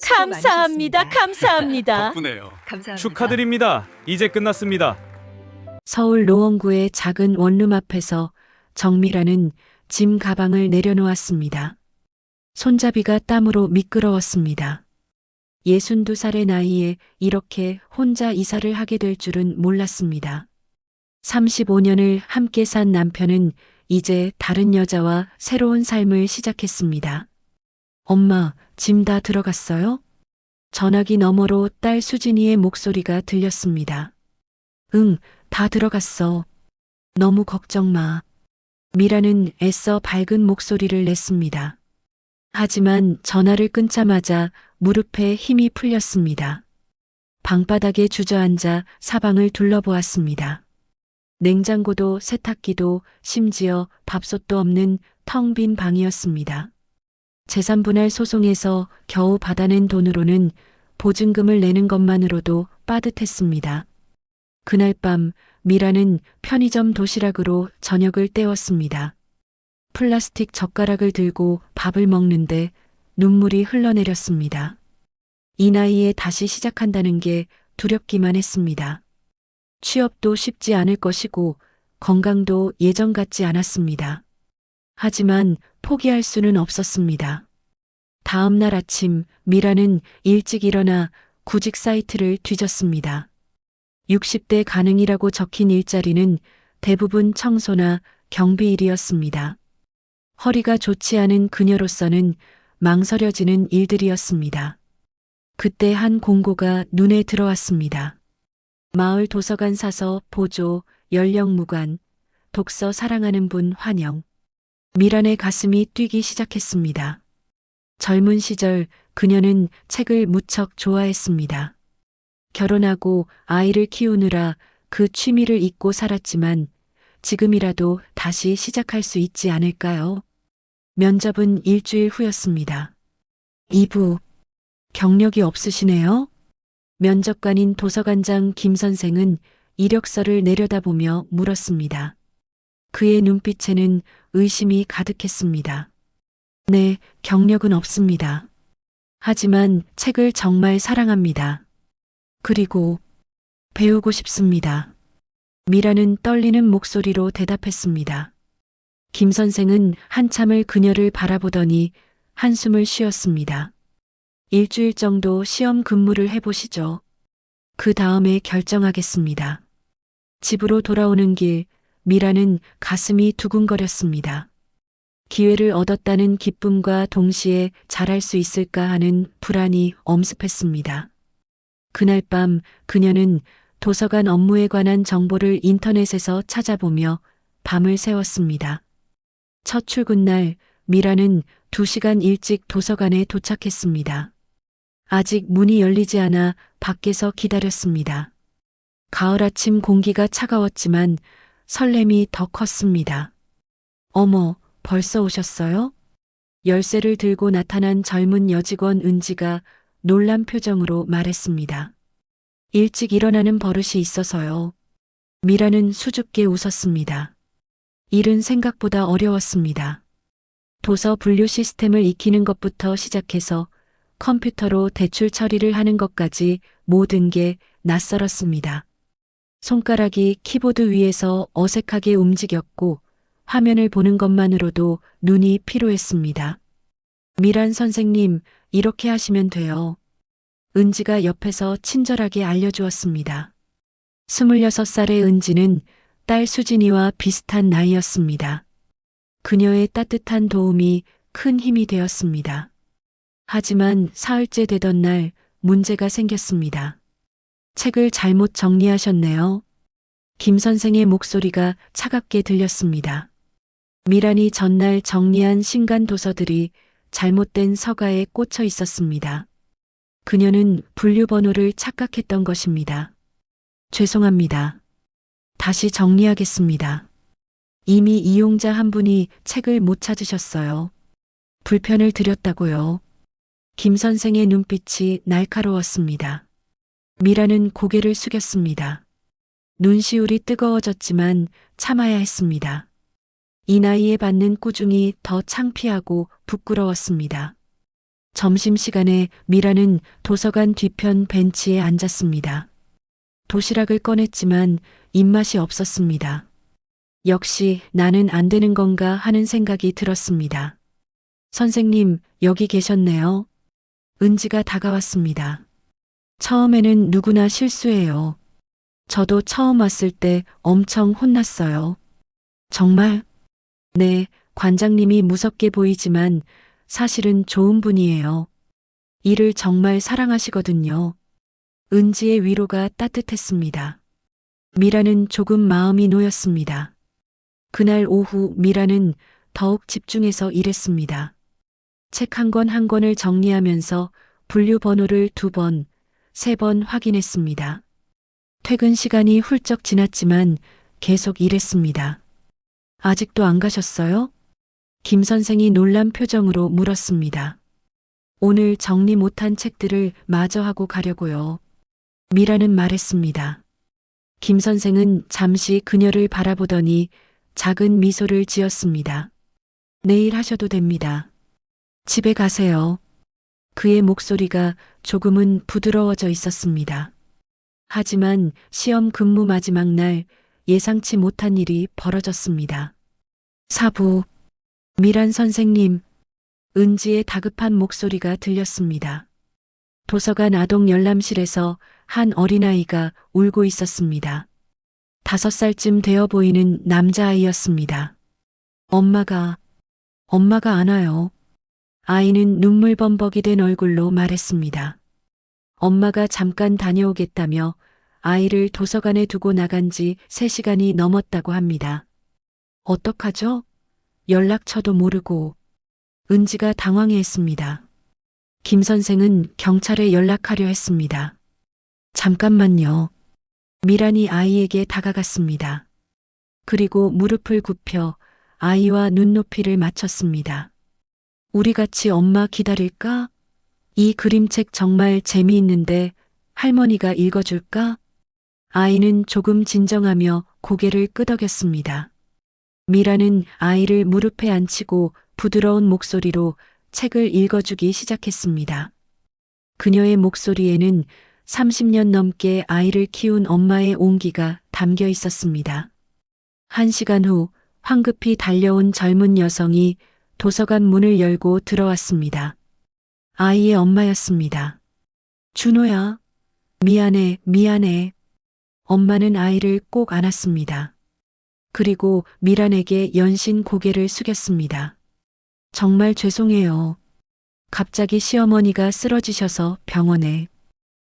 수고 감사합니다. 많으셨습니다. 감사합니다. 덕분에요. 감사합니다. 축하드립니다. 이제 끝났습니다. 서울 노원구의 작은 원룸 앞에서 정미라는 짐 가방을 내려놓았습니다. 손잡이가 땀으로 미끄러웠습니다. 62살의 나이에 이렇게 혼자 이사를 하게 될 줄은 몰랐습니다. 35년을 함께 산 남편은 이제 다른 여자와 새로운 삶을 시작했습니다. 엄마, 짐 다 들어갔어요? 전화기 너머로 딸 수진이의 목소리가 들렸습니다. 응, 다 들어갔어. 너무 걱정 마. 미라는 애써 밝은 목소리를 냈습니다. 하지만 전화를 끊자마자 무릎에 힘이 풀렸습니다. 방바닥에 주저앉아 사방을 둘러보았습니다. 냉장고도 세탁기도 심지어 밥솥도 없는 텅 빈 방이었습니다. 재산분할 소송에서 겨우 받아낸 돈으로는 보증금을 내는 것만으로도 빠듯했습니다. 그날 밤 미라는 편의점 도시락으로 저녁을 때웠습니다. 플라스틱 젓가락을 들고 밥을 먹는데 눈물이 흘러내렸습니다. 이 나이에 다시 시작한다는 게 두렵기만 했습니다. 취업도 쉽지 않을 것이고 건강도 예전 같지 않았습니다. 하지만 포기할 수는 없었습니다. 다음 날 아침 미라는 일찍 일어나 구직 사이트를 뒤졌습니다. 60대 가능이라고 적힌 일자리는 대부분 청소나 경비 일이었습니다. 허리가 좋지 않은 그녀로서는 망설여지는 일들이었습니다. 그때 한 공고가 눈에 들어왔습니다. 마을 도서관 사서 보조, 연령 무관, 독서 사랑하는 분 환영. 미란의 가슴이 뛰기 시작했습니다. 젊은 시절 그녀는 책을 무척 좋아했습니다. 결혼하고 아이를 키우느라 그 취미를 잊고 살았지만 지금이라도 다시 시작할 수 있지 않을까요? 면접은 일주일 후였습니다. 2부. 경력이 없으시네요? 면접관인 도서관장 김 선생은 이력서를 내려다보며 물었습니다. 그의 눈빛에는 의심이 가득했습니다. 네, 경력은 없습니다. 하지만 책을 정말 사랑합니다. 그리고 배우고 싶습니다. 미라는 떨리는 목소리로 대답했습니다. 김 선생은 한참을 그녀를 바라보더니 한숨을 쉬었습니다. 일주일 정도 시험 근무를 해보시죠. 그 다음에 결정하겠습니다. 집으로 돌아오는 길, 미라는 가슴이 두근거렸습니다. 기회를 얻었다는 기쁨과 동시에 잘할 수 있을까 하는 불안이 엄습했습니다. 그날 밤 그녀는 도서관 업무에 관한 정보를 인터넷에서 찾아보며 밤을 새웠습니다. 첫 출근 날 미라는 2시간 일찍 도서관에 도착했습니다. 아직 문이 열리지 않아 밖에서 기다렸습니다. 가을 아침 공기가 차가웠지만 설렘이 더 컸습니다. 어머, 벌써 오셨어요? 열쇠를 들고 나타난 젊은 여직원 은지가 놀란 표정으로 말했습니다. 일찍 일어나는 버릇이 있어서요. 미라는 수줍게 웃었습니다. 일은 생각보다 어려웠습니다. 도서 분류 시스템을 익히는 것부터 시작해서 컴퓨터로 대출 처리를 하는 것까지 모든 게 낯설었습니다. 손가락이 키보드 위에서 어색하게 움직였고 화면을 보는 것만으로도 눈이 피로했습니다. 미란 선생님, 이렇게 하시면 돼요. 은지가 옆에서 친절하게 알려주었습니다. 26살의 은지는 딸 수진이와 비슷한 나이였습니다. 그녀의 따뜻한 도움이 큰 힘이 되었습니다. 하지만 사흘째 되던 날 문제가 생겼습니다. 책을 잘못 정리하셨네요. 김 선생의 목소리가 차갑게 들렸습니다. 미란이 전날 정리한 신간 도서들이 잘못된 서가에 꽂혀 있었습니다. 그녀는 분류 번호를 착각했던 것입니다. 죄송합니다. 다시 정리하겠습니다. 이미 이용자 한 분이 책을 못 찾으셨어요. 불편을 드렸다고요. 김 선생의 눈빛이 날카로웠습니다. 미라는 고개를 숙였습니다. 눈시울이 뜨거워졌지만 참아야 했습니다. 이 나이에 받는 꾸중이 더 창피하고 부끄러웠습니다. 점심시간에 미라는 도서관 뒤편 벤치에 앉았습니다. 도시락을 꺼냈지만 입맛이 없었습니다. 역시 나는 안 되는 건가 하는 생각이 들었습니다. 선생님, 여기 계셨네요. 은지가 다가왔습니다. 처음에는 누구나 실수해요. 저도 처음 왔을 때 엄청 혼났어요. 정말? 네, 관장님이 무섭게 보이지만 사실은 좋은 분이에요. 일을 정말 사랑하시거든요. 은지의 위로가 따뜻했습니다. 미라는 조금 마음이 놓였습니다. 그날 오후 미라는 더욱 집중해서 일했습니다. 책 한 권 한 권을 정리하면서 분류 번호를 2번, 3번 확인했습니다. 퇴근 시간이 훌쩍 지났지만 계속 일했습니다. 아직도 안 가셨어요? 김 선생이 놀란 표정으로 물었습니다. 오늘 정리 못한 책들을 마저 하고 가려고요. 미라는 말했습니다. 김 선생은 잠시 그녀를 바라보더니 작은 미소를 지었습니다. 내일 하셔도 됩니다. 집에 가세요. 그의 목소리가 조금은 부드러워져 있었습니다. 하지만 시험 근무 마지막 날 예상치 못한 일이 벌어졌습니다. 사부, 미란 선생님, 은지의 다급한 목소리가 들렸습니다. 도서관 아동 열람실에서 한 어린아이가 울고 있었습니다. 5살쯤 되어 보이는 남자아이였습니다. 엄마가 안 와요. 아이는 눈물 범벅이 된 얼굴로 말했습니다. 엄마가 잠깐 다녀오겠다며 아이를 도서관에 두고 나간 지 3시간이 넘었다고 합니다. 어떡하죠? 연락처도 모르고. 은지가 당황해했습니다. 김 선생은 경찰에 연락하려 했습니다. 잠깐만요. 미란이 아이에게 다가갔습니다. 그리고 무릎을 굽혀 아이와 눈높이를 맞췄습니다. 우리 같이 엄마 기다릴까? 이 그림책 정말 재미있는데 할머니가 읽어줄까? 아이는 조금 진정하며 고개를 끄덕였습니다. 미라는 아이를 무릎에 앉히고 부드러운 목소리로 책을 읽어주기 시작했습니다. 그녀의 목소리에는 30년 넘게 아이를 키운 엄마의 온기가 담겨 있었습니다. 1시간 후 황급히 달려온 젊은 여성이 도서관 문을 열고 들어왔습니다. 아이의 엄마였습니다. 준호야, 미안해. 엄마는 아이를 꼭 안았습니다. 그리고 미란에게 연신 고개를 숙였습니다. 정말 죄송해요. 갑자기 시어머니가 쓰러지셔서 병원에.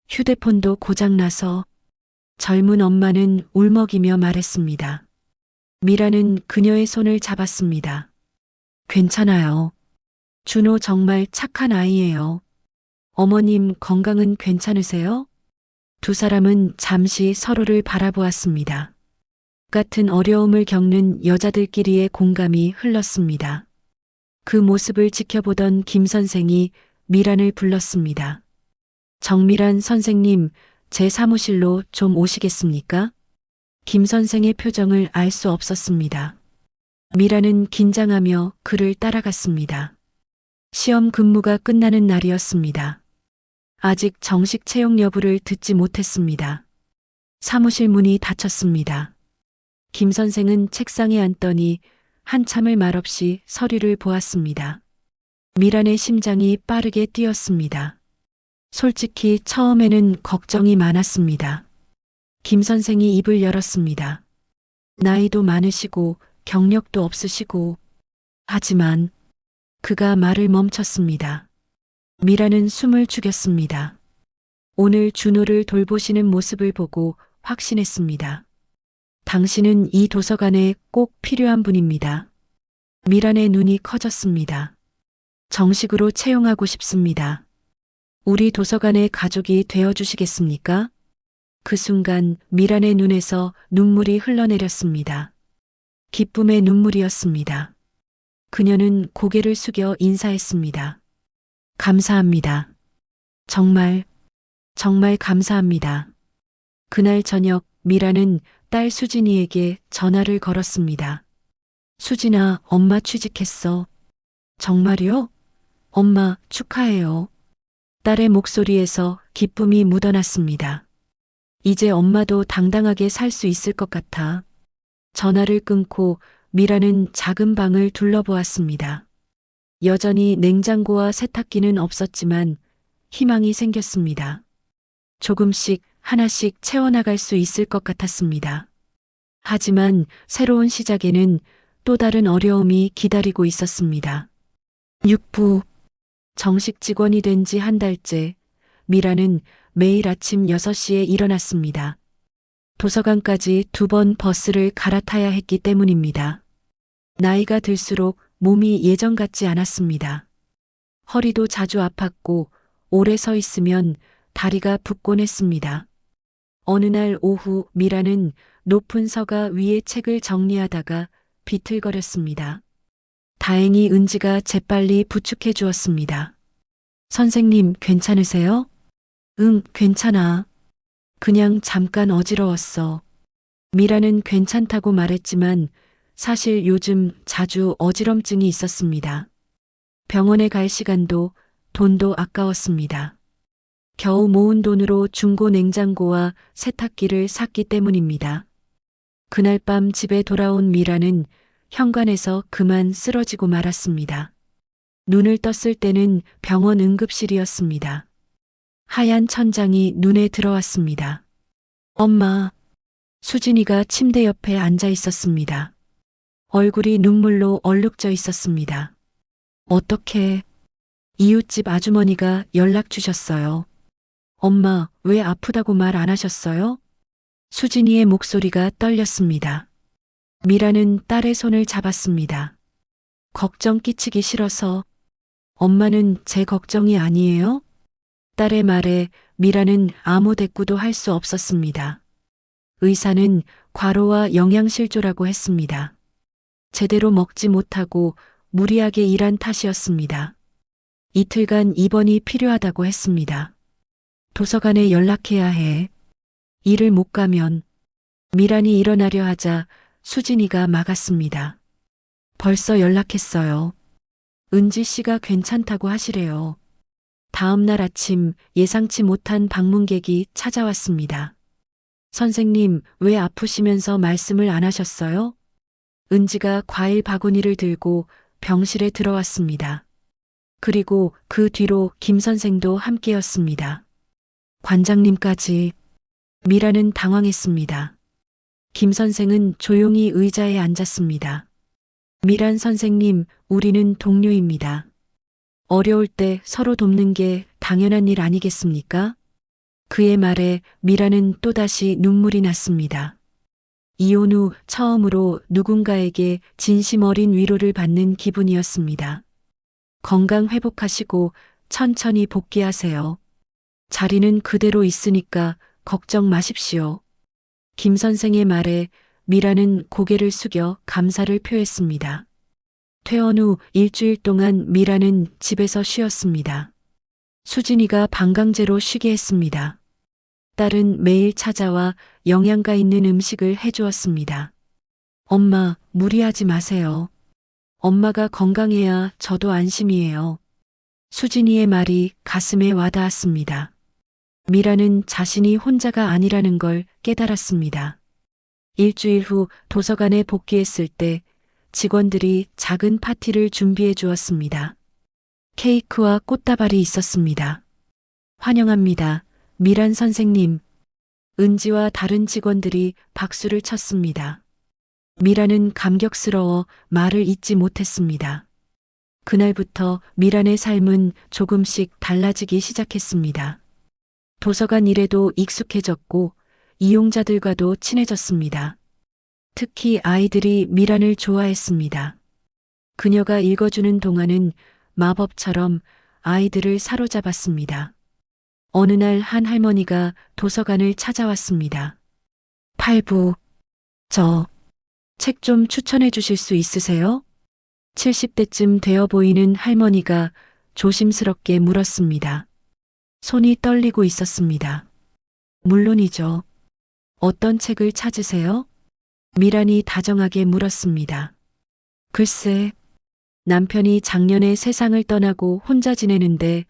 휴대폰도 고장나서. 젊은 엄마는 울먹이며 말했습니다. 미라는 그녀의 손을 잡았습니다. 괜찮아요. 준호 정말 착한 아이예요. 어머님 건강은 괜찮으세요? 두 사람은 잠시 서로를 바라보았습니다. 같은 어려움을 겪는 여자들끼리의 공감이 흘렀습니다. 그 모습을 지켜보던 김 선생이 미란을 불렀습니다. 정미란 선생님, 제 사무실로 좀 오시겠습니까? 김 선생의 표정을 알 수 없었습니다. 미란은 긴장하며 그를 따라갔습니다. 시험 근무가 끝나는 날이었습니다. 아직 정식 채용 여부를 듣지 못했습니다. 사무실 문이 닫혔습니다. 김 선생은 책상에 앉더니 한참을 말없이 서류를 보았습니다. 미란의 심장이 빠르게 뛰었습니다. 솔직히 처음에는 걱정이 많았습니다. 김 선생이 입을 열었습니다. 나이도 많으시고 경력도 없으시고. 하지만 그가 말을 멈췄습니다. 미라는 숨을 죽였습니다. 오늘 준호를 돌보시는 모습을 보고 확신했습니다. 당신은 이 도서관에 꼭 필요한 분입니다. 미란의 눈이 커졌습니다. 정식으로 채용하고 싶습니다. 우리 도서관의 가족이 되어주시겠습니까? 그 순간 미란의 눈에서 눈물이 흘러내렸습니다. 기쁨의 눈물이었습니다. 그녀는 고개를 숙여 인사했습니다. 감사합니다. 정말 감사합니다. 그날 저녁 미라는 딸 수진이에게 전화를 걸었습니다. 수진아, 엄마 취직했어. 정말요? 엄마, 축하해요. 딸의 목소리에서 기쁨이 묻어났습니다. 이제 엄마도 당당하게 살 수 있을 것 같아. 전화를 끊고 미라는 작은 방을 둘러보았습니다. 여전히 냉장고와 세탁기는 없었지만 희망이 생겼습니다. 조금씩 하나씩 채워나갈 수 있을 것 같았습니다. 하지만 새로운 시작에는 또 다른 어려움이 기다리고 있었습니다. 육부 정식 직원이 된 지 한 달째 미라는 매일 아침 6시에 일어났습니다. 도서관까지 2번 버스를 갈아타야 했기 때문입니다. 나이가 들수록 몸이 예전 같지 않았습니다. 허리도 자주 아팠고 오래 서 있으면 다리가 붓곤 했습니다. 어느 날 오후 미라는 높은 서가 위에 책을 정리하다가 비틀거렸습니다. 다행히 은지가 재빨리 부축해 주었습니다. 선생님, 괜찮으세요? 응, 괜찮아. 그냥 잠깐 어지러웠어. 미라는 괜찮다고 말했지만 사실 요즘 자주 어지럼증이 있었습니다. 병원에 갈 시간도 돈도 아까웠습니다. 겨우 모은 돈으로 중고 냉장고와 세탁기를 샀기 때문입니다. 그날 밤 집에 돌아온 미라는 현관에서 그만 쓰러지고 말았습니다. 눈을 떴을 때는 병원 응급실이었습니다. 하얀 천장이 눈에 들어왔습니다. 엄마, 수진이가 침대 옆에 앉아 있었습니다. 얼굴이 눈물로 얼룩져 있었습니다. 어떻게? 이웃집 아주머니가 연락 주셨어요. 엄마, 왜 아프다고 말 안 하셨어요? 수진이의 목소리가 떨렸습니다. 미라는 딸의 손을 잡았습니다. 걱정 끼치기 싫어서. 엄마는 제 걱정이 아니에요? 딸의 말에 미라는 아무 대꾸도 할 수 없었습니다. 의사는 과로와 영양실조라고 했습니다. 제대로 먹지 못하고 무리하게 일한 탓이었습니다. 이틀간 입원이 필요하다고 했습니다. 도서관에 연락해야 해. 일을 못 가면. 미란이 일어나려 하자 수진이가 막았습니다. 벌써 연락했어요. 은지 씨가 괜찮다고 하시래요. 다음 날 아침 예상치 못한 방문객이 찾아왔습니다. 선생님, 왜 아프시면서 말씀을 안 하셨어요? 은지가 과일 바구니를 들고 병실에 들어왔습니다. 그리고 그 뒤로 김 선생도 함께였습니다. 관장님까지. 미라는 당황했습니다. 김 선생은 조용히 의자에 앉았습니다. 미란 선생님, 우리는 동료입니다. 어려울 때 서로 돕는 게 당연한 일 아니겠습니까? 그의 말에 미라는 또다시 눈물이 났습니다. 이혼 후 처음으로 누군가에게 진심 어린 위로를 받는 기분이었습니다. 건강 회복하시고 천천히 복귀하세요. 자리는 그대로 있으니까 걱정 마십시오. 김 선생의 말에 미라는 고개를 숙여 감사를 표했습니다. 퇴원 후 일주일 동안 미라는 집에서 쉬었습니다. 수진이가 방광제로 쉬게 했습니다. 딸은 매일 찾아와 영양가 있는 음식을 해주었습니다. 엄마, 무리하지 마세요. 엄마가 건강해야 저도 안심이에요. 수진이의 말이 가슴에 와닿았습니다. 미라는 자신이 혼자가 아니라는 걸 깨달았습니다. 일주일 후 도서관에 복귀했을 때 직원들이 작은 파티를 준비해 주었습니다. 케이크와 꽃다발이 있었습니다. 환영합니다. 미란 선생님. 은지와 다른 직원들이 박수를 쳤습니다. 미란은 감격스러워 말을 잇지 못했습니다. 그날부터 미란의 삶은 조금씩 달라지기 시작했습니다. 도서관 일에도 익숙해졌고 이용자들과도 친해졌습니다. 특히 아이들이 미란을 좋아했습니다. 그녀가 읽어주는 동화는 마법처럼 아이들을 사로잡았습니다. 어느 날 한 할머니가 도서관을 찾아왔습니다. 팔부, 저 책 좀 추천해 주실 수 있으세요? 70대쯤 되어 보이는 할머니가 조심스럽게 물었습니다. 손이 떨리고 있었습니다. 물론이죠. 어떤 책을 찾으세요? 미란이 다정하게 물었습니다. 글쎄, 남편이 작년에 세상을 떠나고 혼자 지내는데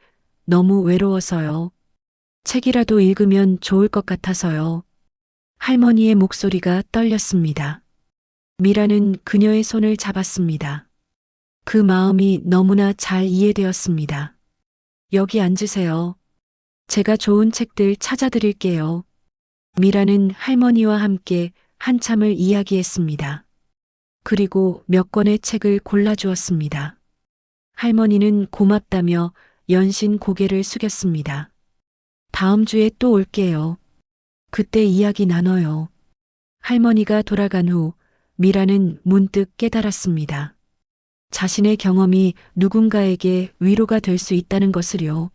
너무 외로워서요. 책이라도 읽으면 좋을 것 같아서요. 할머니의 목소리가 떨렸습니다. 미라는 그녀의 손을 잡았습니다. 그 마음이 너무나 잘 이해되었습니다. 여기 앉으세요. 제가 좋은 책들 찾아드릴게요. 미라는 할머니와 함께 한참을 이야기했습니다. 그리고 몇 권의 책을 골라주었습니다. 할머니는 고맙다며 연신 고개를 숙였습니다. 다음 주에 또 올게요. 그때 이야기 나눠요. 할머니가 돌아간 후 미라는 문득 깨달았습니다. 자신의 경험이 누군가에게 위로가 될 수 있다는 것을요.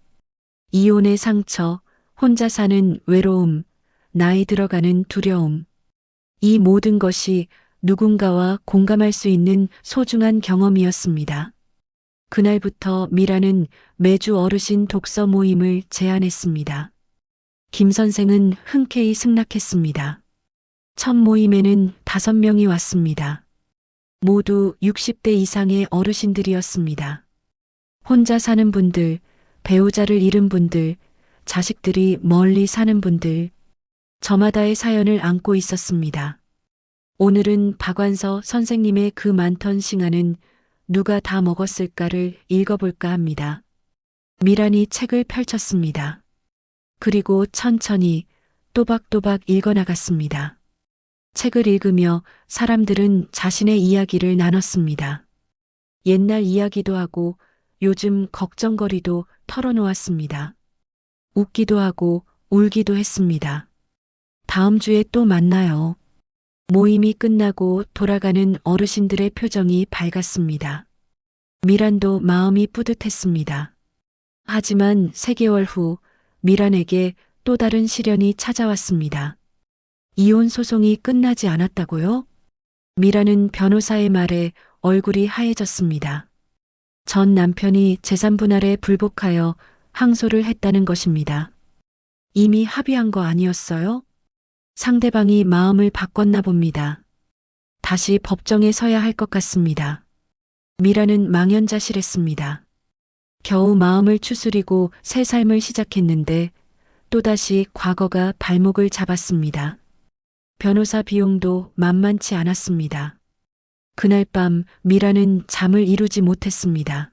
이혼의 상처, 혼자 사는 외로움, 나이 들어가는 두려움. 이 모든 것이 누군가와 공감할 수 있는 소중한 경험이었습니다. 그날부터 미라는 매주 어르신 독서 모임을 제안했습니다. 김 선생은 흔쾌히 승낙했습니다. 첫 모임에는 5명이 왔습니다. 모두 60대 이상의 어르신들이었습니다. 혼자 사는 분들, 배우자를 잃은 분들, 자식들이 멀리 사는 분들, 저마다의 사연을 안고 있었습니다. 오늘은 박완서 선생님의 그 많던 싱아는 누가 다 먹었을까를 읽어볼까 합니다. 미란이 책을 펼쳤습니다. 그리고 천천히 또박또박 읽어나갔습니다. 책을 읽으며 사람들은 자신의 이야기를 나눴습니다. 옛날 이야기도 하고 요즘 걱정거리도 털어놓았습니다. 웃기도 하고 울기도 했습니다. 다음 주에 또 만나요. 모임이 끝나고 돌아가는 어르신들의 표정이 밝았습니다. 미란도 마음이 뿌듯했습니다. 하지만 3개월 후 미란에게 또 다른 시련이 찾아왔습니다. 이혼 소송이 끝나지 않았다고요? 미란은 변호사의 말에 얼굴이 하얘졌습니다. 전 남편이 재산 분할에 불복하여 항소를 했다는 것입니다. 이미 합의한 거 아니었어요? 상대방이 마음을 바꿨나 봅니다. 다시 법정에 서야 할 것 같습니다. 미라는 망연자실했습니다. 겨우 마음을 추스리고 새 삶을 시작했는데 또다시 과거가 발목을 잡았습니다. 변호사 비용도 만만치 않았습니다. 그날 밤 미라는 잠을 이루지 못했습니다.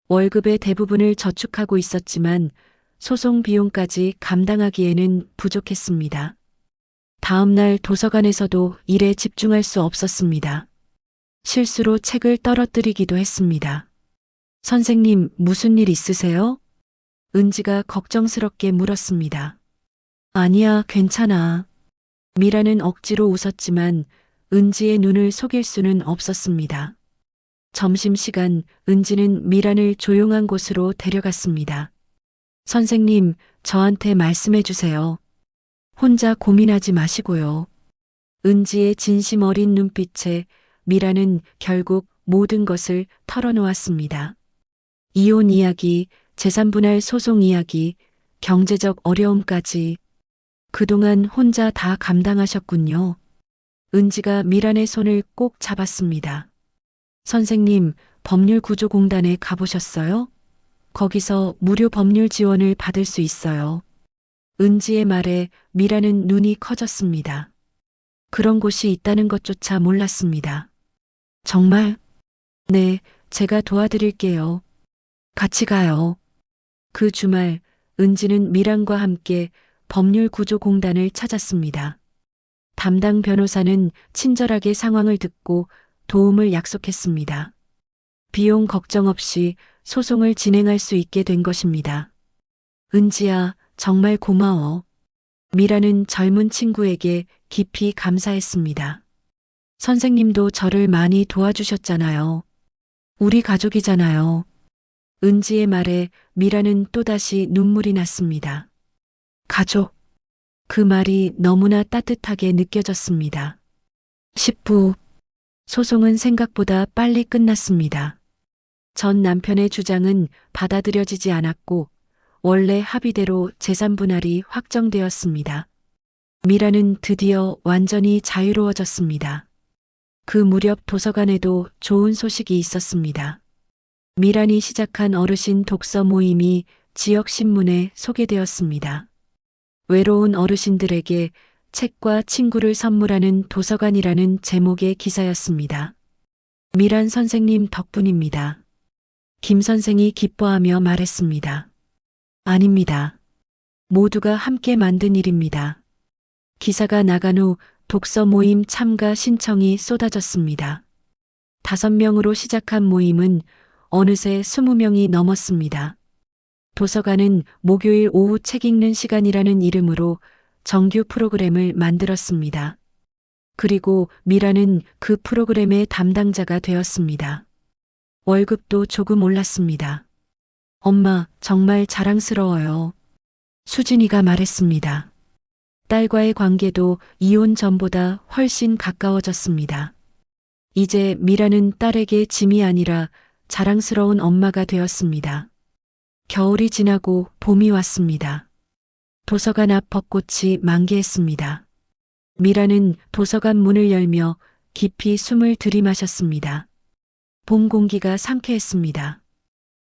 월급의 대부분을 저축하고 있었지만 소송 비용까지 감당하기에는 부족했습니다. 다음 날 도서관에서도 일에 집중할 수 없었습니다. 실수로 책을 떨어뜨리기도 했습니다. 선생님, 무슨 일 있으세요? 은지가 걱정스럽게 물었습니다. 아니야, 괜찮아. 미라는 억지로 웃었지만 은지의 눈을 속일 수는 없었습니다. 점심시간 은지는 미란을 조용한 곳으로 데려갔습니다. 선생님, 저한테 말씀해 주세요. 혼자 고민하지 마시고요. 은지의 진심 어린 눈빛에 미라는 결국 모든 것을 털어놓았습니다. 이혼 이야기, 재산 분할 소송 이야기, 경제적 어려움까지 그동안 혼자 다 감당하셨군요. 은지가 미란의 손을 꼭 잡았습니다. 선생님, 법률구조공단에 가보셨어요? 거기서 무료 법률 지원을 받을 수 있어요. 은지의 말에 미라는 눈이 커졌습니다. 그런 곳이 있다는 것조차 몰랐습니다. 정말? 네, 제가 도와드릴게요. 같이 가요. 그 주말 은지는 미란과 함께 법률구조공단을 찾았습니다. 담당 변호사는 친절하게 상황을 듣고 도움을 약속했습니다. 비용 걱정 없이 소송을 진행할 수 있게 된 것입니다. 은지야, 정말 고마워. 미라는 젊은 친구에게 깊이 감사했습니다. 선생님도 저를 많이 도와주셨잖아요. 우리 가족이잖아요. 은지의 말에 미라는 또다시 눈물이 났습니다. 가족. 그 말이 너무나 따뜻하게 느껴졌습니다. 10부. 소송은 생각보다 빨리 끝났습니다. 전 남편의 주장은 받아들여지지 않았고 원래 합의대로 재산 분할이 확정되었습니다. 미라는 드디어 완전히 자유로워졌습니다. 그 무렵 도서관에도 좋은 소식이 있었습니다. 미란이 시작한 어르신 독서 모임이 지역 신문에 소개되었습니다. 외로운 어르신들에게 책과 친구를 선물하는 도서관이라는 제목의 기사였습니다. 미란 선생님 덕분입니다. 김 선생이 기뻐하며 말했습니다. 아닙니다. 모두가 함께 만든 일입니다. 기사가 나간 후 독서 모임 참가 신청이 쏟아졌습니다. 5명으로 시작한 모임은 어느새 20명이 넘었습니다. 도서관은 목요일 오후 책 읽는 시간이라는 이름으로 정규 프로그램을 만들었습니다. 그리고 미라는 그 프로그램의 담당자가 되었습니다. 월급도 조금 올랐습니다. 엄마, 정말 자랑스러워요. 수진이가 말했습니다. 딸과의 관계도 이혼 전보다 훨씬 가까워졌습니다. 이제 미라는 딸에게 짐이 아니라 자랑스러운 엄마가 되었습니다. 겨울이 지나고 봄이 왔습니다. 도서관 앞 벚꽃이 만개했습니다. 미라는 도서관 문을 열며 깊이 숨을 들이마셨습니다. 봄 공기가 상쾌했습니다.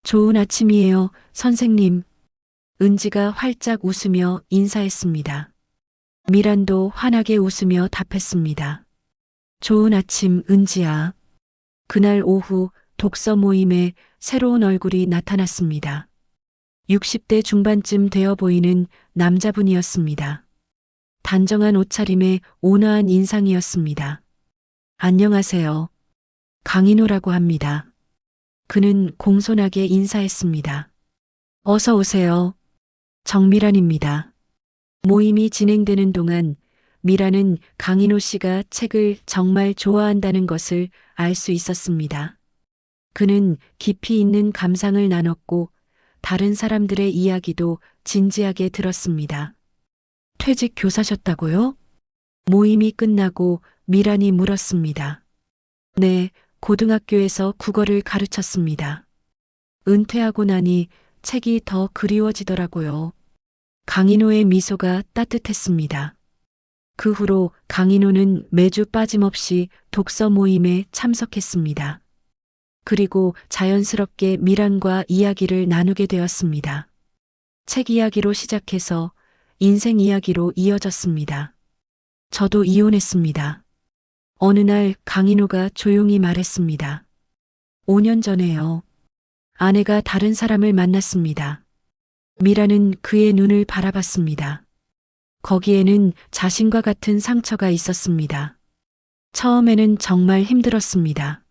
좋은 아침이에요, 선생님. 은지가 활짝 웃으며 인사했습니다. 미란도 환하게 웃으며 답했습니다. 좋은 아침, 은지야. 그날 오후 독서 모임에 새로운 얼굴이 나타났습니다. 60대 중반쯤 되어 보이는 남자분이었습니다. 단정한 옷차림에 온화한 인상이었습니다. 안녕하세요. 강인호라고 합니다. 그는 공손하게 인사했습니다. 어서 오세요. 정미란입니다. 모임이 진행되는 동안 미라는 강인호 씨가 책을 정말 좋아한다는 것을 알 수 있었습니다. 그는 깊이 있는 감상을 나눴고 다른 사람들의 이야기도 진지하게 들었습니다. 퇴직 교사셨다고요? 모임이 끝나고 미란이 물었습니다. 네, 고등학교에서 국어를 가르쳤습니다. 은퇴하고 나니 책이 더 그리워지더라고요. 강인호의 미소가 따뜻했습니다. 그 후로 강인호는 매주 빠짐없이 독서 모임에 참석했습니다. 그리고 자연스럽게 미란과 이야기를 나누게 되었습니다. 책 이야기로 시작해서 인생 이야기로 이어졌습니다. 저도 이혼했습니다. 어느 날 강인호가 조용히 말했습니다. 5년 전에요. 아내가 다른 사람을 만났습니다. 미라는 그의 눈을 바라봤습니다. 거기에는 자신과 같은 상처가 있었습니다. 처음에는 정말 힘들었습니다.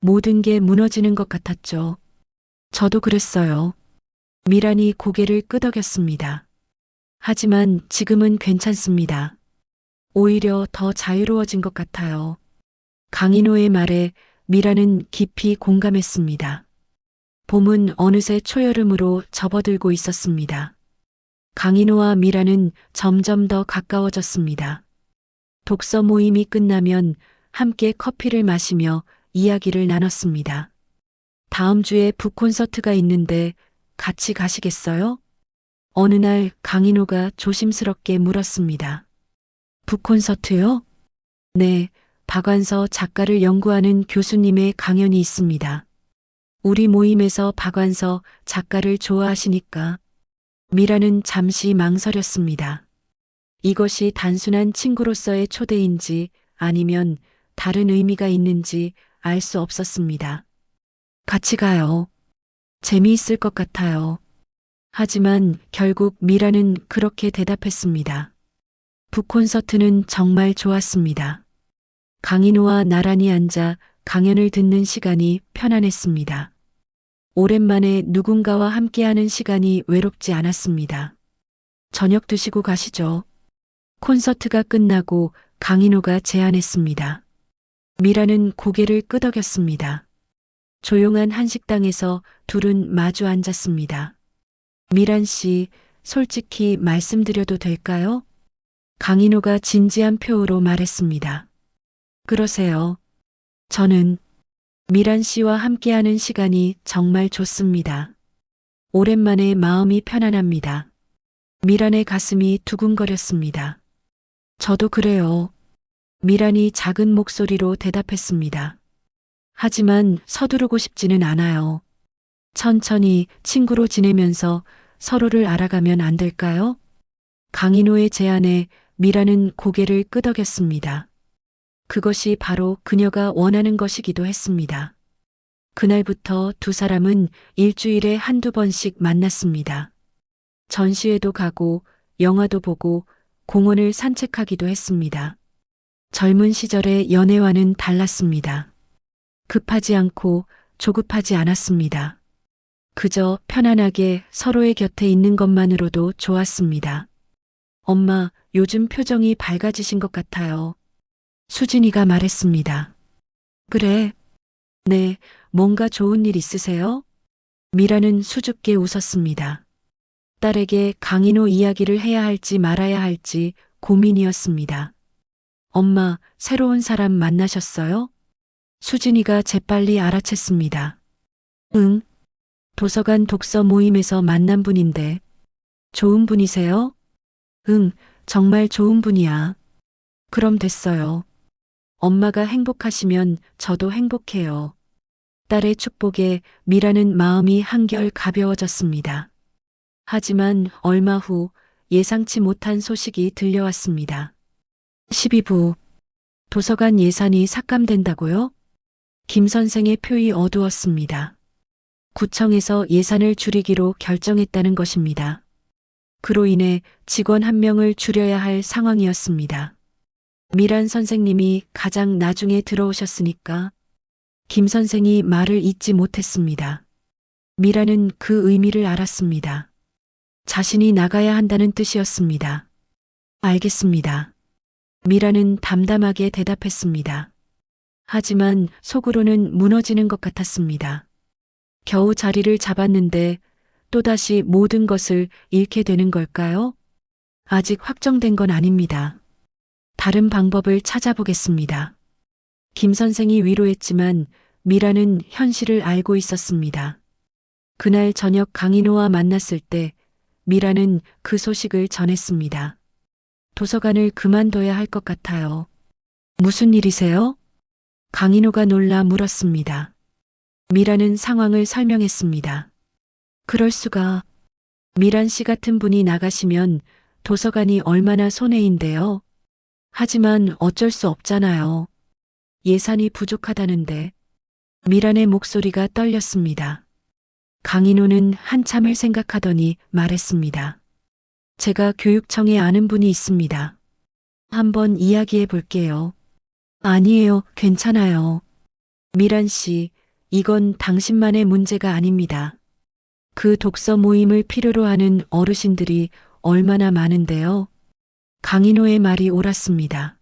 모든 게 무너지는 것 같았죠. 저도 그랬어요. 미란이 고개를 끄덕였습니다. 하지만 지금은 괜찮습니다. 오히려 더 자유로워진 것 같아요. 강인호의 말에 미라는 깊이 공감했습니다. 봄은 어느새 초여름으로 접어들고 있었습니다. 강인호와 미라는 점점 더 가까워졌습니다. 독서 모임이 끝나면 함께 커피를 마시며 이야기를 나눴습니다. 다음 주에 북콘서트가 있는데 같이 가시겠어요? 어느 날 강인호가 조심스럽게 물었습니다. 북콘서트요? 네, 박완서 작가를 연구하는 교수님의 강연이 있습니다. 우리 모임에서 박완서 작가를 좋아하시니까. 미라는 잠시 망설였습니다. 이것이 단순한 친구로서의 초대인지 아니면 다른 의미가 있는지 알 수 없었습니다. 같이 가요. 재미있을 것 같아요. 하지만 결국 미라는 그렇게 대답했습니다. 북콘서트는 정말 좋았습니다. 강인호와 나란히 앉아 강연을 듣는 시간이 편안했습니다. 오랜만에 누군가와 함께하는 시간이 외롭지 않았습니다. 저녁 드시고 가시죠. 콘서트가 끝나고 강인호가 제안했습니다. 미라는 고개를 끄덕였습니다. 조용한 한식당에서 둘은 마주 앉았습니다. 미란 씨, 솔직히 말씀드려도 될까요? 강인호가 진지한 표로 말했습니다. 그러세요. 저는 미란 씨와 함께하는 시간이 정말 좋습니다. 오랜만에 마음이 편안합니다. 미란의 가슴이 두근거렸습니다. 저도 그래요. 미란이 작은 목소리로 대답했습니다. 하지만 서두르고 싶지는 않아요. 천천히 친구로 지내면서 서로를 알아가면 안 될까요? 강인호의 제안에 미라는 고개를 끄덕였습니다. 그것이 바로 그녀가 원하는 것이기도 했습니다. 그날부터 두 사람은 일주일에 한두 번씩 만났습니다. 전시회도 가고 영화도 보고 공원을 산책하기도 했습니다. 젊은 시절의 연애와는 달랐습니다. 급하지 않고 조급하지 않았습니다. 그저 편안하게 서로의 곁에 있는 것만으로도 좋았습니다. 엄마, 요즘 표정이 밝아지신 것 같아요. 수진이가 말했습니다. 그래. 네, 뭔가 좋은 일 있으세요? 미라는 수줍게 웃었습니다. 딸에게 강인호 이야기를 해야 할지 말아야 할지 고민이었습니다. 엄마, 새로운 사람 만나셨어요? 수진이가 재빨리 알아챘습니다. 응, 도서관 독서 모임에서 만난 분인데. 좋은 분이세요? 응, 정말 좋은 분이야. 그럼 됐어요. 엄마가 행복하시면 저도 행복해요. 딸의 축복에 미라는 마음이 한결 가벼워졌습니다. 하지만 얼마 후 예상치 못한 소식이 들려왔습니다. 12부 도서관 예산이 삭감된다고요? 김 선생의 표이 어두웠습니다. 구청에서 예산을 줄이기로 결정했다는 것입니다. 그로 인해 직원 한 명을 줄여야 할 상황이었습니다. 미란 선생님이 가장 나중에 들어오셨으니까 김 선생이 말을 잇지 못했습니다. 미라는 그 의미를 알았습니다. 자신이 나가야 한다는 뜻이었습니다. 알겠습니다. 미라는 담담하게 대답했습니다. 하지만 속으로는 무너지는 것 같았습니다. 겨우 자리를 잡았는데 또다시 모든 것을 잃게 되는 걸까요? 아직 확정된 건 아닙니다. 다른 방법을 찾아보겠습니다. 김 선생이 위로했지만 미라는 현실을 알고 있었습니다. 그날 저녁 강인호와 만났을 때 미라는 그 소식을 전했습니다. 도서관을 그만둬야 할 것 같아요. 무슨 일이세요? 강인호가 놀라 물었습니다. 미라는 상황을 설명했습니다. 그럴 수가. 미란 씨 같은 분이 나가시면 도서관이 얼마나 손해인데요. 하지만 어쩔 수 없잖아요. 예산이 부족하다는데. 미란의 목소리가 떨렸습니다. 강인호는 한참을 생각하더니 말했습니다. 제가 교육청에 아는 분이 있습니다. 한번 이야기해 볼게요. 아니에요, 괜찮아요. 미란 씨, 이건 당신만의 문제가 아닙니다. 그 독서 모임을 필요로 하는 어르신들이 얼마나 많은데요. 강인호의 말이 옳았습니다.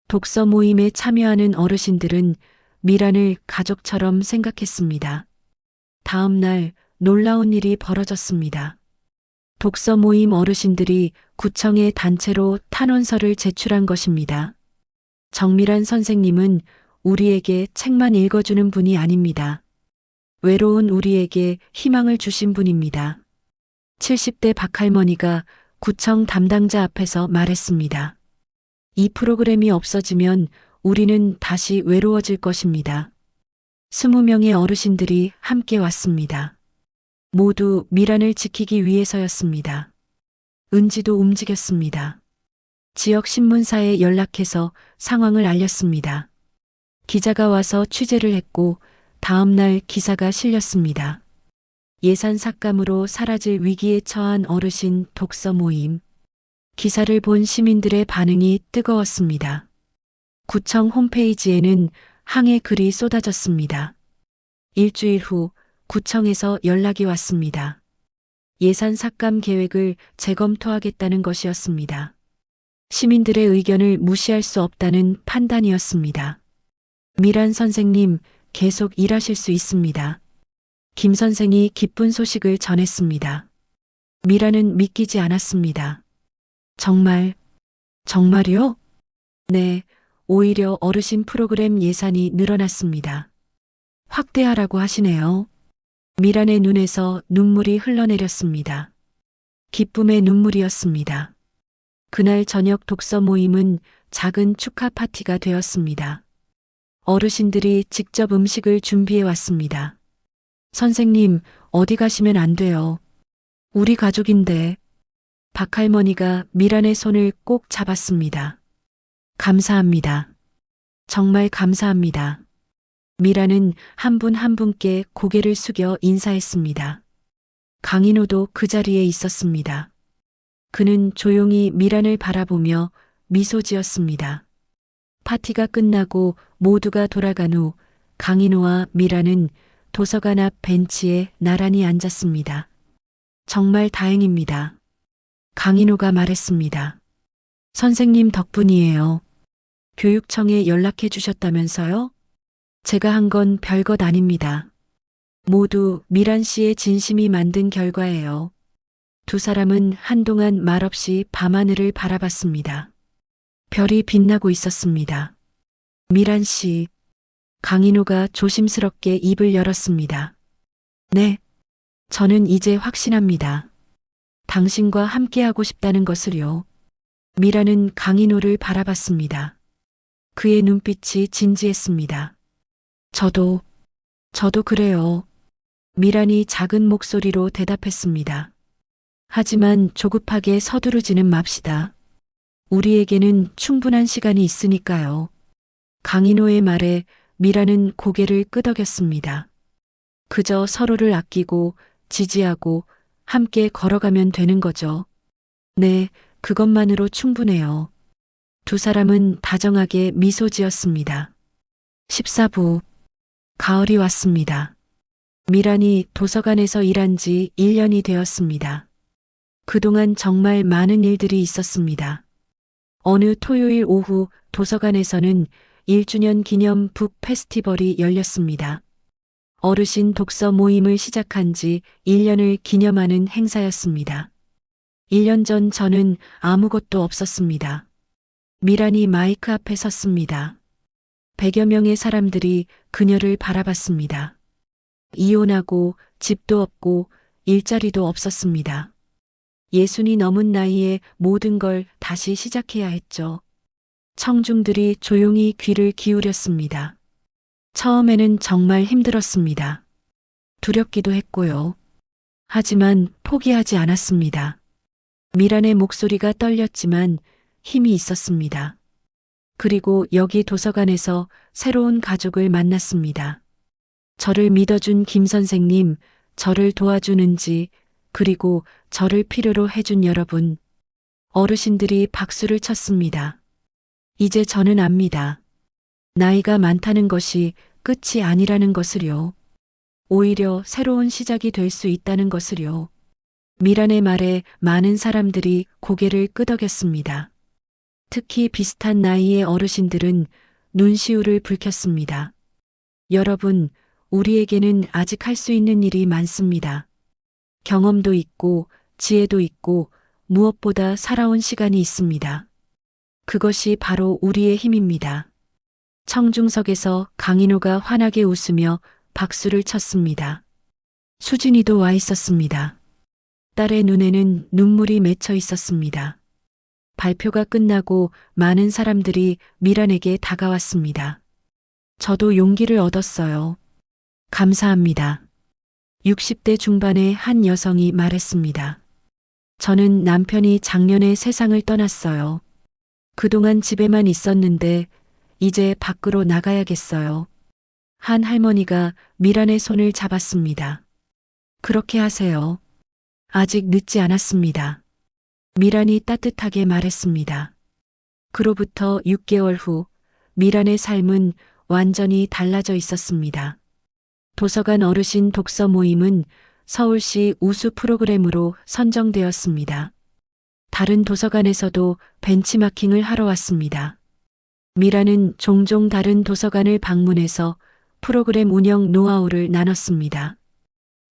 독서 모임에 참여하는 어르신들은 미란을 가족처럼 생각했습니다. 다음 날 놀라운 일이 벌어졌습니다. 독서 모임 어르신들이 구청에 단체로 탄원서를 제출한 것입니다. 정미란 선생님은 우리에게 책만 읽어주는 분이 아닙니다. 외로운 우리에게 희망을 주신 분입니다. 70대 박할머니가 구청 담당자 앞에서 말했습니다. 이 프로그램이 없어지면 우리는 다시 외로워질 것입니다. 20명의 어르신들이 함께 왔습니다. 모두 미란을 지키기 위해서였습니다. 은지도 움직였습니다. 지역 신문사에 연락해서 상황을 알렸습니다. 기자가 와서 취재를 했고 다음 날 기사가 실렸습니다. 예산 삭감으로 사라질 위기에 처한 어르신 독서 모임. 기사를 본 시민들의 반응이 뜨거웠습니다. 구청 홈페이지에는 항해 글이 쏟아졌습니다. 일주일 후 구청에서 연락이 왔습니다. 예산 삭감 계획을 재검토하겠다는 것이었습니다. 시민들의 의견을 무시할 수 없다는 판단이었습니다. 미란 선생님, 계속 일하실 수 있습니다. 김 선생이 기쁜 소식을 전했습니다. 미라는 믿기지 않았습니다. 정말요? 네, 오히려 어르신 프로그램 예산이 늘어났습니다. 확대하라고 하시네요. 미란의 눈에서 눈물이 흘러내렸습니다. 기쁨의 눈물이었습니다. 그날 저녁 독서 모임은 작은 축하 파티가 되었습니다. 어르신들이 직접 음식을 준비해 왔습니다. 선생님, 어디 가시면 안 돼요. 우리 가족인데. 박할머니가 미란의 손을 꼭 잡았습니다. 감사합니다. 정말 감사합니다. 미란은 한 분 한 분께 고개를 숙여 인사했습니다. 강인호도 그 자리에 있었습니다. 그는 조용히 미란을 바라보며 미소 지었습니다. 파티가 끝나고 모두가 돌아간 후 강인호와 미란은 도서관 앞 벤치에 나란히 앉았습니다. 정말 다행입니다. 강인호가 말했습니다. 선생님 덕분이에요. 교육청에 연락해 주셨다면서요? 제가 한 건 별것 아닙니다. 모두 미란 씨의 진심이 만든 결과예요. 두 사람은 한동안 말없이 밤하늘을 바라봤습니다. 별이 빛나고 있었습니다. 미란 씨, 강인호가 조심스럽게 입을 열었습니다. 네, 저는 이제 확신합니다. 당신과 함께하고 싶다는 것을요. 미란은 강인호를 바라봤습니다. 그의 눈빛이 진지했습니다. 저도 그래요. 미란이 작은 목소리로 대답했습니다. 하지만 조급하게 서두르지는 맙시다. 우리에게는 충분한 시간이 있으니까요. 강인호의 말에 미란은 고개를 끄덕였습니다. 그저 서로를 아끼고 지지하고 함께 걸어가면 되는 거죠. 네, 그것만으로 충분해요. 두 사람은 다정하게 미소 지었습니다. 14부. 가을이 왔습니다. 미란이 도서관에서 일한 지 1년이 되었습니다. 그동안 정말 많은 일들이 있었습니다. 어느 토요일 오후 도서관에서는 1주년 기념 북 페스티벌이 열렸습니다. 어르신 독서 모임을 시작한 지 1년을 기념하는 행사였습니다. 1년 전 저는 아무것도 없었습니다. 미란이 마이크 앞에 섰습니다. 100여 명의 사람들이 그녀를 바라봤습니다. 이혼하고 집도 없고 일자리도 없었습니다. 60이 넘은 나이에 모든 걸 다시 시작해야 했죠. 청중들이 조용히 귀를 기울였습니다. 처음에는 정말 힘들었습니다. 두렵기도 했고요. 하지만 포기하지 않았습니다. 미란의 목소리가 떨렸지만 힘이 있었습니다. 그리고 여기 도서관에서 새로운 가족을 만났습니다. 저를 믿어준 김 선생님, 저를 도와준 은지, 그리고 저를 필요로 해준 여러분. 어르신들이 박수를 쳤습니다. 이제 저는 압니다. 나이가 많다는 것이 끝이 아니라는 것을요. 오히려 새로운 시작이 될 수 있다는 것을요. 미란의 말에 많은 사람들이 고개를 끄덕였습니다. 특히 비슷한 나이의 어르신들은 눈시울을 붉혔습니다. 여러분, 우리에게는 아직 할 수 있는 일이 많습니다. 경험도 있고, 지혜도 있고, 무엇보다 살아온 시간이 있습니다. 그것이 바로 우리의 힘입니다. 청중석에서 강인호가 환하게 웃으며 박수를 쳤습니다. 수진이도 와 있었습니다. 딸의 눈에는 눈물이 맺혀 있었습니다. 발표가 끝나고 많은 사람들이 미란에게 다가왔습니다. 저도 용기를 얻었어요. 감사합니다. 60대 중반의 한 여성이 말했습니다. 저는 남편이 작년에 세상을 떠났어요. 그동안 집에만 있었는데 이제 밖으로 나가야겠어요. 한 할머니가 미란의 손을 잡았습니다. 그렇게 하세요. 아직 늦지 않았습니다. 미란이 따뜻하게 말했습니다. 그로부터 6개월 후 미란의 삶은 완전히 달라져 있었습니다. 도서관 어르신 독서 모임은 서울시 우수 프로그램으로 선정되었습니다. 다른 도서관에서도 벤치마킹을 하러 왔습니다. 미란은 종종 다른 도서관을 방문해서 프로그램 운영 노하우를 나눴습니다.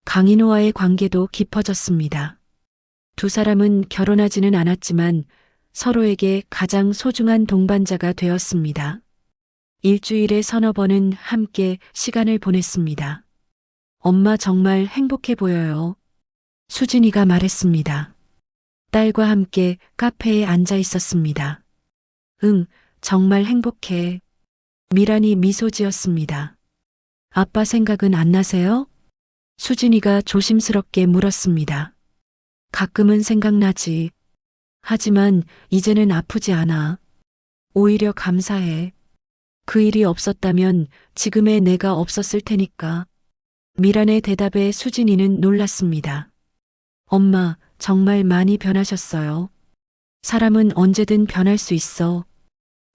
강인호와의 관계도 깊어졌습니다. 두 사람은 결혼하지는 않았지만 서로에게 가장 소중한 동반자가 되었습니다. 일주일에 서너 번은 함께 시간을 보냈습니다. 엄마 정말 행복해 보여요. 수진이가 말했습니다. 딸과 함께 카페에 앉아 있었습니다. 응, 정말 행복해. 미란이 미소 지었습니다. 아빠 생각은 안 나세요? 수진이가 조심스럽게 물었습니다. 가끔은 생각나지. 하지만 이제는 아프지 않아. 오히려 감사해. 그 일이 없었다면 지금의 내가 없었을 테니까. 미란의 대답에 수진이는 놀랐습니다. 엄마, 정말 많이 변하셨어요. 사람은 언제든 변할 수 있어.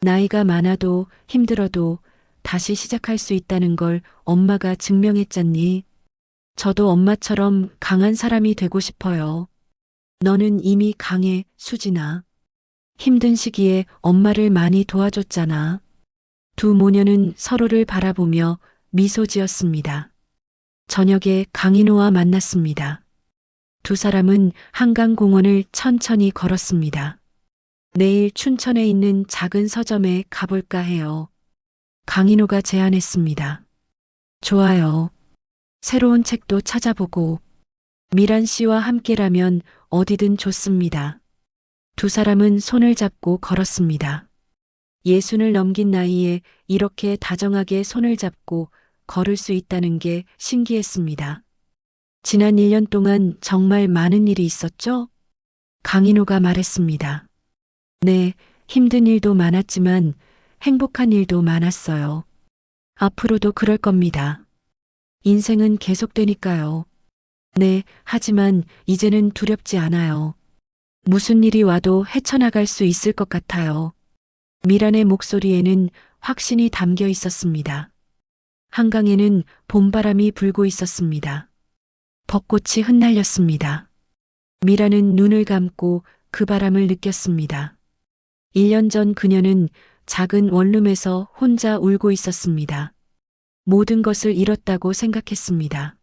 나이가 많아도 힘들어도 다시 시작할 수 있다는 걸 엄마가 증명했잖니. 저도 엄마처럼 강한 사람이 되고 싶어요. 너는 이미 강해, 수진아. 힘든 시기에 엄마를 많이 도와줬잖아. 두 모녀는 서로를 바라보며 미소 지었습니다. 저녁에 강인호와 만났습니다. 두 사람은 한강공원을 천천히 걸었습니다. 내일 춘천에 있는 작은 서점에 가볼까 해요. 강인호가 제안했습니다. 좋아요. 새로운 책도 찾아보고 미란 씨와 함께라면 어디든 좋습니다. 두 사람은 손을 잡고 걸었습니다. 예순을 넘긴 나이에 이렇게 다정하게 손을 잡고 걸을 수 있다는 게 신기했습니다. 지난 1년 동안 정말 많은 일이 있었죠? 강인호가 말했습니다. 네, 힘든 일도 많았지만 행복한 일도 많았어요. 앞으로도 그럴 겁니다. 인생은 계속되니까요. 네, 하지만 이제는 두렵지 않아요. 무슨 일이 와도 헤쳐나갈 수 있을 것 같아요. 미란의 목소리에는 확신이 담겨 있었습니다. 한강에는 봄바람이 불고 있었습니다. 벚꽃이 흩날렸습니다. 미란은 눈을 감고 그 바람을 느꼈습니다. 1년 전 그녀는 작은 원룸에서 혼자 울고 있었습니다. 모든 것을 잃었다고 생각했습니다.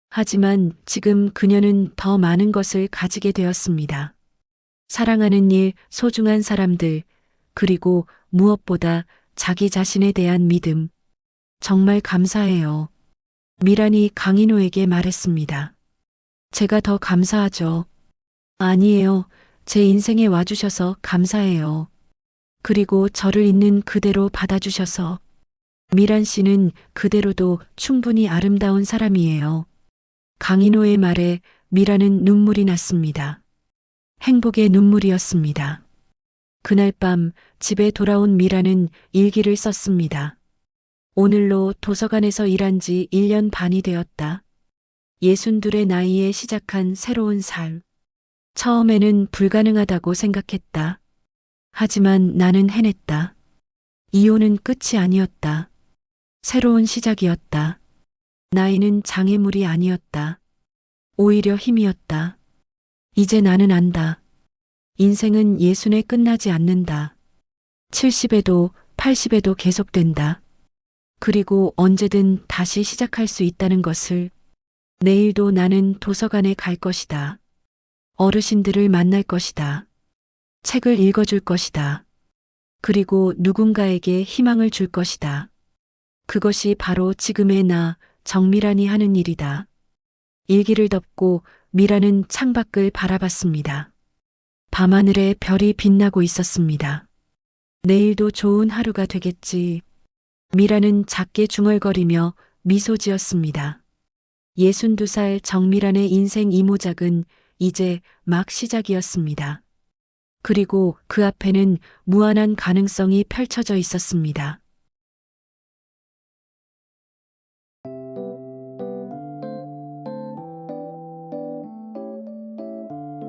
하지만 지금 그녀는 더 많은 것을 가지게 되었습니다. 사랑하는 일, 소중한 사람들, 그리고 무엇보다 자기 자신에 대한 믿음. 정말 감사해요. 미란이 강인호에게 말했습니다. 제가 더 감사하죠. 아니에요. 제 인생에 와주셔서 감사해요. 그리고 저를 있는 그대로 받아주셔서. 미란 씨는 그대로도 충분히 아름다운 사람이에요. 강인호의 말에 미란은 눈물이 났습니다. 행복의 눈물이었습니다. 그날 밤 집에 돌아온 미란은 일기를 썼습니다. 오늘로 도서관에서 일한 지 1년 반이 되었다. 62의 나이에 시작한 새로운 삶. 처음에는 불가능하다고 생각했다. 하지만 나는 해냈다. 이혼은 끝이 아니었다. 새로운 시작이었다. 나이는 장애물이 아니었다. 오히려 힘이었다. 이제 나는 안다. 인생은 60에 끝나지 않는다. 70에도 80에도 계속된다. 그리고 언제든 다시 시작할 수 있다는 것을. 내일도 나는 도서관에 갈 것이다. 어르신들을 만날 것이다. 책을 읽어줄 것이다. 그리고 누군가에게 희망을 줄 것이다. 그것이 바로 지금의 나, 정미란이 하는 일이다. 일기를 덮고 미란은 창밖을 바라봤습니다. 밤하늘에 별이 빛나고 있었습니다. 내일도 좋은 하루가 되겠지. 미란은 작게 중얼거리며 미소 지었습니다. 62살 정미란의 인생 이모작은 이제 막 시작이었습니다. 그리고 그 앞에는 무한한 가능성이 펼쳐져 있었습니다.